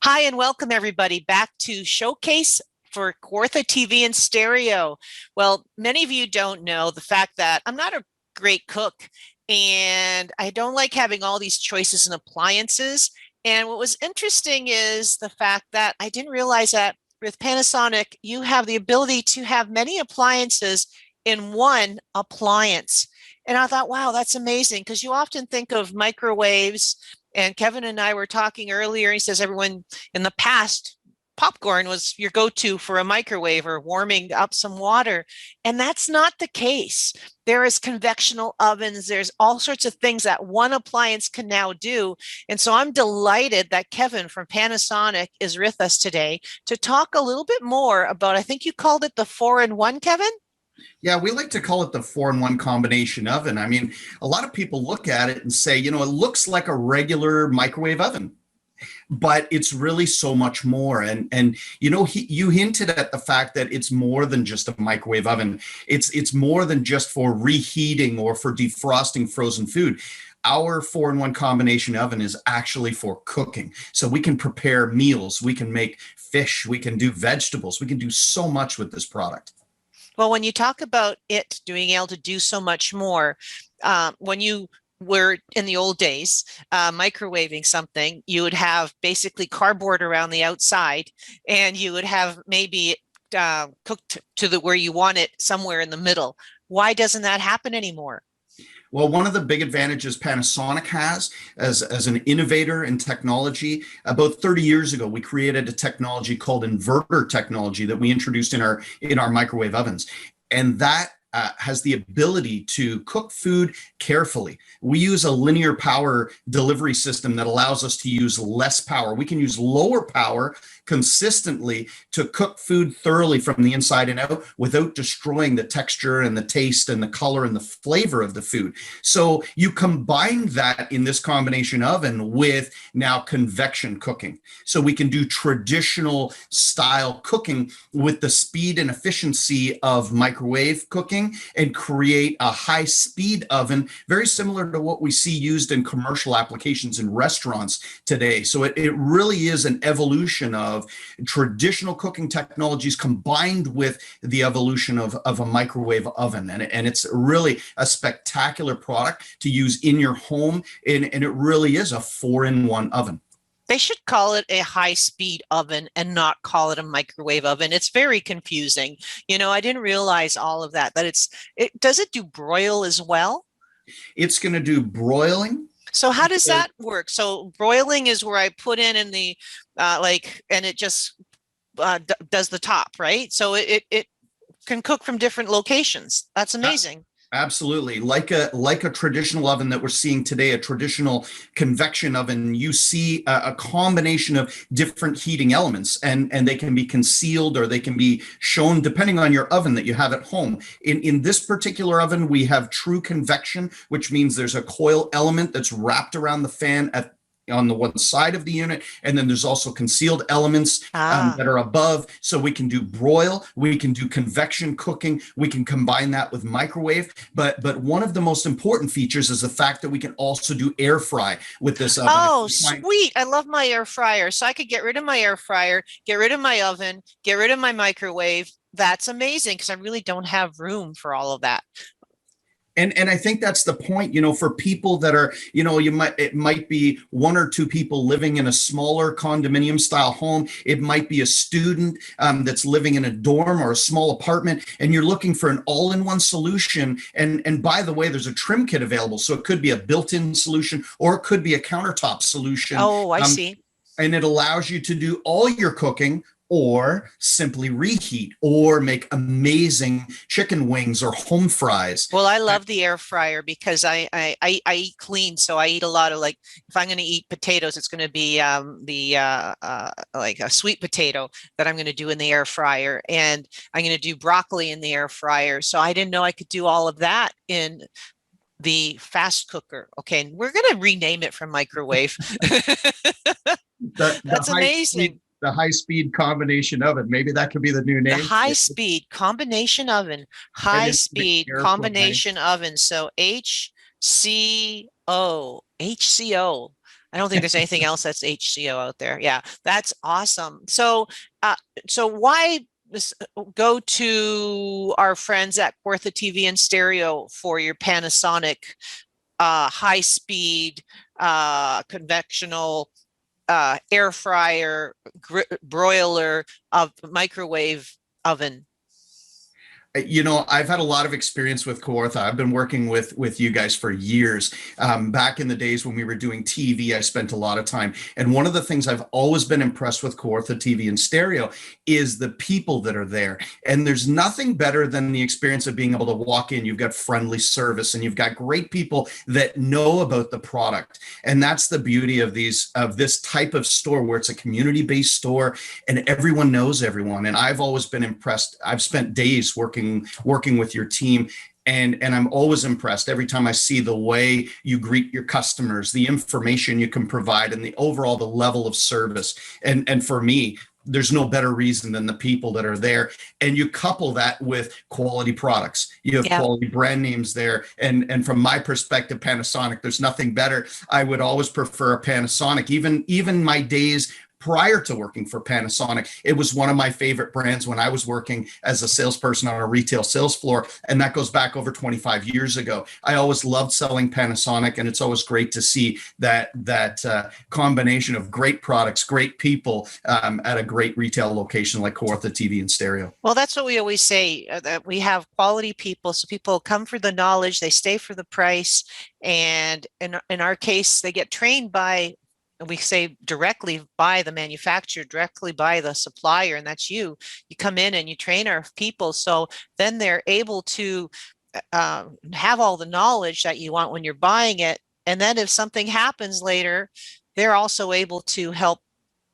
Hi, and welcome everybody back to Showcase for Kawartha TV and Stereo. Well, many of you don't know the fact that I'm not a great cook and I don't like having all these choices and appliances. And what was interesting is the fact that I didn't realize that with Panasonic, you have the ability to have many appliances in one appliance. And I thought, wow, that's amazing because you often think of microwaves. And Kevin and I were talking earlier. He says everyone in the past, popcorn was your go-to for a microwave or warming up some water. And that's not the case. There is convectional ovens. There's all sorts of things that one appliance can now do. And so I'm delighted that Kevin from Panasonic is with us today to talk a little bit more about, I think you called it the 4-in-1, Kevin? Yeah, we like to call it the 4-in-1 combination oven. I mean, a lot of people look at it and say, it looks like a regular microwave oven, but it's really so much more. You hinted at the fact that it's more than just a microwave oven. It's more than just for reheating or for defrosting frozen food. Our 4-in-1 combination oven is actually for cooking. So we can prepare meals, we can make fish, we can do vegetables, we can do so much with this product. Well, when you talk about it being able to do so much more, when you were in the old days microwaving something, you would have basically cardboard around the outside, and you would have maybe cooked to the where you want it somewhere in the middle. Why doesn't that happen anymore? Well, one of the big advantages Panasonic has as an innovator in technology, about 30 years ago, we created a technology called inverter technology that we introduced in our microwave ovens. And that has the ability to cook food carefully. We use a linear power delivery system that allows us to use less power. We can use lower power consistently to cook food thoroughly from the inside and out without destroying the texture and the taste and the color and the flavor of the food. So you combine that in this combination oven with now convection cooking. So we can do traditional style cooking with the speed and efficiency of microwave cooking and create a high speed oven, very similar to what we see used in commercial applications in restaurants today. So it really is an evolution of traditional cooking technologies combined with the evolution of a microwave oven. And it's really a spectacular product to use in your home. And it really is a 4-in-1 oven. They should call it a high-speed oven and not call it a microwave oven. It's very confusing. I didn't realize all of that, does it do broil as well? It's going to do broiling. So how does that work? So broiling is where I put in the and it just does the top, right? So it can cook from different locations. That's amazing. Absolutely. Like a traditional oven that we're seeing today, a traditional convection oven, you see a combination of different heating elements, and they can be concealed or they can be shown depending on your oven that you have at home. In this particular oven, we have true convection, which means there's a coil element that's wrapped around the fan on the one side of the unit, and then there's also concealed elements that are above. So we can do broil, we can do convection cooking, we can combine that with microwave. But one of the most important features is the fact that we can also do air fry with this oven. Oh, sweet. I love my air fryer. So I could get rid of my air fryer, get rid of my oven, get rid of my microwave. That's amazing because I really don't have room for all of that. And I think that's the point, for people that are, it might be one or two people living in a smaller condominium style home. It might be a student that's living in a dorm or a small apartment, and you're looking for an all-in-one solution. And by the way, there's a trim kit available. So it could be a built-in solution or it could be a countertop solution. Oh, I see. And it allows you to do all your cooking or simply reheat or make amazing chicken wings or home fries. Well, I love the air fryer because I eat clean. So I eat a lot of if I'm going to eat potatoes, it's going to be like a sweet potato that I'm going to do in the air fryer. And I'm going to do broccoli in the air fryer. So I didn't know I could do all of that in the fast cooker. Okay. We're going to rename it from microwave. That's amazing. The high-speed combination oven. Maybe that could be the new name. The high-speed combination oven. High-speed combination oven. So HCO. HCO. I don't think there's anything else that's HCO out there. Yeah, that's awesome. So why go to our friends at Kawartha TV and Stereo for your Panasonic high speed convectional air fryer, broiler, of microwave oven? I've had a lot of experience with Kawartha. I've been working with you guys for years. Back in the days when we were doing TV, I spent a lot of time. And one of the things I've always been impressed with Kawartha TV and Stereo is the people that are there. And there's nothing better than the experience of being able to walk in. You've got friendly service and you've got great people that know about the product. And that's the beauty of this type of store, where it's a community-based store and everyone knows everyone. And I've always been impressed. I've spent days working with your team, and I'm always impressed every time I see the way you greet your customers, the information you can provide, and the level of service. And for me, there's no better reason than the people that are there. And you couple that with quality products. You have quality brand names there. And from my perspective, Panasonic, there's nothing better. I would always prefer a Panasonic. Even my days prior to working for Panasonic, it was one of my favorite brands when I was working as a salesperson on a retail sales floor. And that goes back over 25 years ago. I always loved selling Panasonic, and it's always great to see that combination of great products, great people at a great retail location like Kawartha TV and Stereo. Well, that's what we always say, that we have quality people. So people come for the knowledge, they stay for the price. And in our case, they get trained by, we say, directly by the manufacturer, directly by the supplier, and that's you. You come in and you train our people, so then they're able to have all the knowledge that you want when you're buying it. And then if something happens later, they're also able to help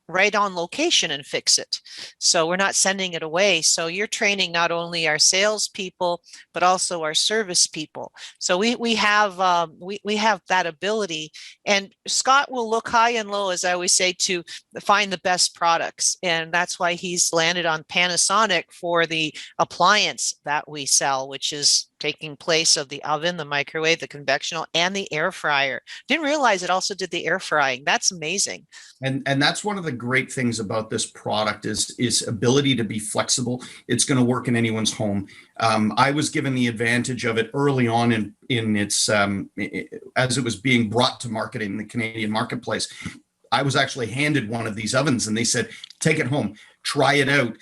right on location and fix it. So we're not sending it away. So you're training not only our salespeople, but also our service people. So we have that ability. And Scott will look high and low, as I always say, to find the best products. And that's why he's landed on Panasonic for the appliance that we sell, which is taking place of the oven, the microwave, the convectional, and the air fryer. Didn't realize it also did the air frying. That's amazing. And that's one of the great things about this product is ability to be flexible. It's going to work in anyone's home. I was given the advantage of it early on in its as it was being brought to market in the Canadian marketplace. I was actually handed one of these ovens, and they said, "Take it home, try it out."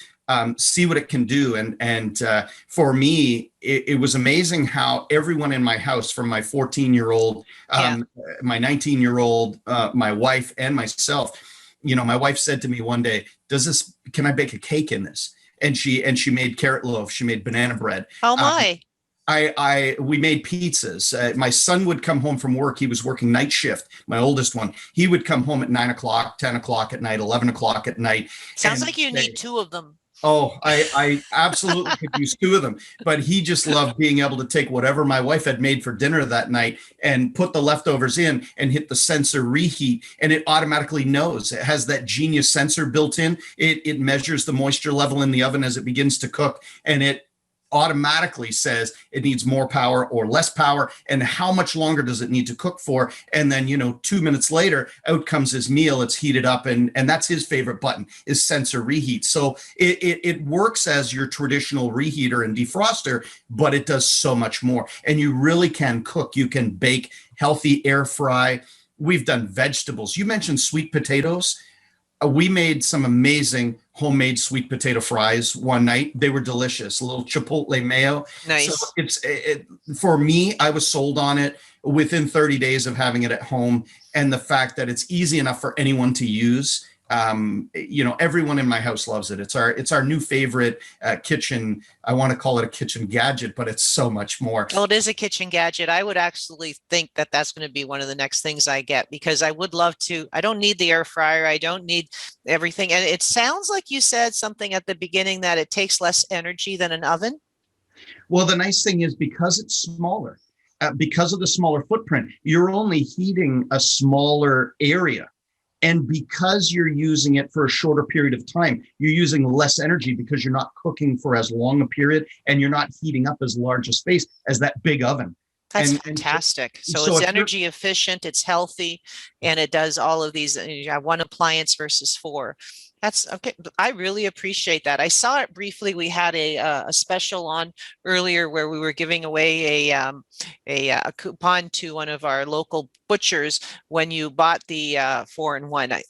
See what it can do. And for me, it was amazing how everyone in my house, from my 14-year-old, my 19-year-old, my wife, and myself, my wife said to me one day, can I bake a cake in this? And she made carrot loaf. She made banana bread. Oh my. We made pizzas. My son would come home from work. He was working night shift, my oldest one. He would come home at 9 o'clock, 10 o'clock at night, 11 o'clock at night. Sounds like you need two of them. Oh, I absolutely could use two of them. But he just loved being able to take whatever my wife had made for dinner that night and put the leftovers in and hit the sensor reheat, and it automatically knows. It has that genius sensor built in. It measures the moisture level in the oven as it begins to cook, and it automatically says it needs more power or less power, and how much longer does it need to cook for. And then 2 minutes later, out comes his meal. It's heated up, and that's his favorite button, is sensor reheat. So it works as your traditional reheater and defroster, but it does so much more. And you really can cook. You can bake, healthy air fry. We've done vegetables. You mentioned sweet potatoes. We made some amazing homemade sweet potato fries one night. They were delicious. A little chipotle mayo. Nice. So for me, I was sold on it within 30 days of having it at home. And the fact that it's easy enough for anyone to use. Everyone in my house loves it. It's our new favorite kitchen. I want to call it a kitchen gadget, but it's so much more. Well, it is a kitchen gadget. I would actually think that that's going to be one of the next things I get, because I would love to. I don't need the air fryer. I don't need everything. And it sounds like you said something at the beginning that it takes less energy than an oven. Well, the nice thing is, because it's smaller, because of the smaller footprint, you're only heating a smaller area. And because you're using it for a shorter period of time, you're using less energy because you're not cooking for as long a period, and you're not heating up as large a space as that big oven. That's And fantastic. So so it's if you're energy efficient, it's healthy, and it does all of these. You have one appliance versus four. That's okay. I really appreciate that. I saw it briefly. We had a special on earlier where we were giving away a coupon to one of our local butchers when you bought the 4-in-1.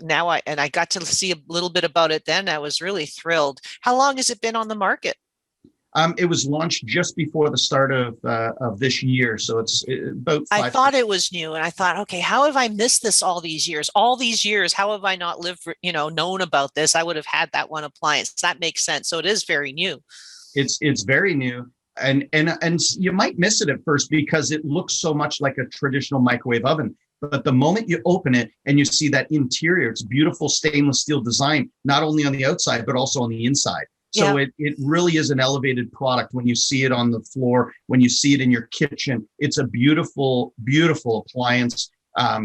Now I got to see a little bit about it then. I was really thrilled. How long has it been on the market? it was launched just before the start of this year, so it's about I five. thought it was new and I thought, okay, how have I missed this all these years? All these years, how have I not lived, known about this? I would have had that one appliance. That makes sense. So it is very new. It's very new, and you might miss it at first because it looks so much like a traditional microwave oven. But the moment you open it and you see that interior, it's beautiful stainless steel design, not only on the outside, but also on the inside. So Yeah. it really is an elevated product when you see it on the floor, when you see it in your kitchen. It's a beautiful, beautiful appliance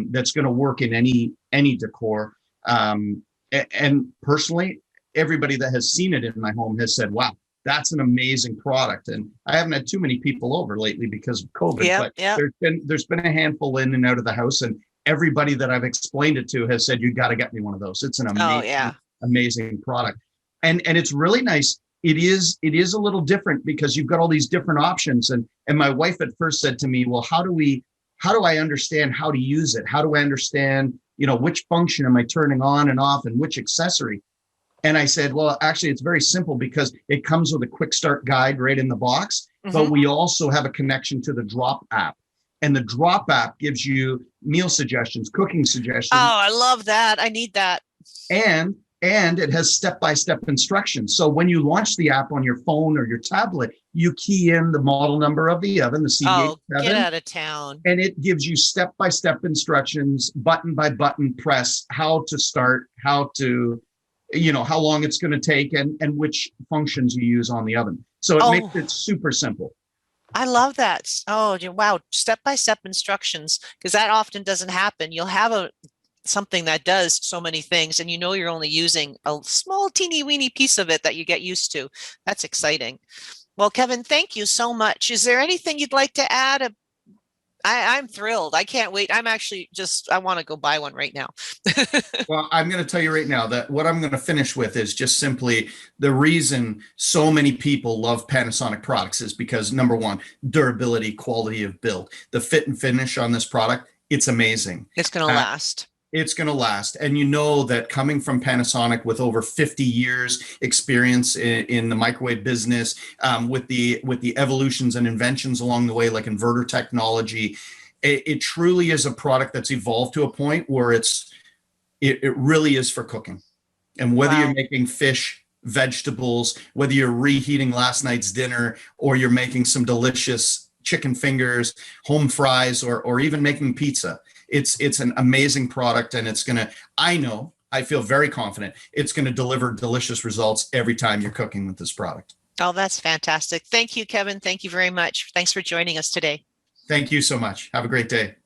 that's going to work in any decor. And personally, everybody that has seen it in my home has said, wow, that's an amazing product. And I haven't had too many people over lately because of COVID, Yeah. but Yeah. there's been a handful in and out of the house, and everybody that I've explained it to has said, you got to get me one of those. It's an Oh, amazing, yeah. amazing product. And it's really nice. It is a little different because you've got all these different options. And my wife at first said to me, well, how do I understand how to use it? How do I understand, which function am I turning on and off and which accessory? And I said, well, actually, it's very simple because it comes with a quick start guide right in the box, but Hmm. we also have a connection to the Drop app. And the Drop app gives you meal suggestions, cooking Oh, suggestions, I love that. I need that. and and it has step-by-step instructions. So when you launch the app on your phone or your tablet, you key in the model number of the oven, the Oh, get CB87, out of town. and it gives you step-by-step instructions, button by button press, how to start, how to, how long it's going to take, and which functions you use on the oven. So it makes Oh, it super simple. I love that. Oh, wow. Step by step instructions, because that often doesn't happen. You'll have something that does so many things, and you're only using a small, teeny weeny piece of it that you get used to. That's exciting. Well, Kevin, thank you so much. Is there anything you'd like to add? I'm thrilled. I can't wait. I'm actually I want to go buy one right now. Well, I'm going to tell you right now that what I'm going to finish with is just simply the reason so many people love Panasonic products is because number one, durability, quality of build, the fit and finish on this product, it's amazing. It's going to Uh, last. it's going to last. And you know that coming from Panasonic with over 50 years experience in the microwave business, with the evolutions and inventions along the way, like inverter technology, it truly is a product that's evolved to a point where it really is for cooking. And whether you're Wow. making fish, vegetables, whether you're reheating last night's dinner, or you're making some delicious chicken fingers, home fries, or even making pizza, it's an amazing product, and I feel very confident it's going to deliver delicious results every time you're cooking with this product. Oh, that's fantastic. Thank you, Kevin. Thank you very much. Thanks for joining us today. Thank you so much. Have a great day.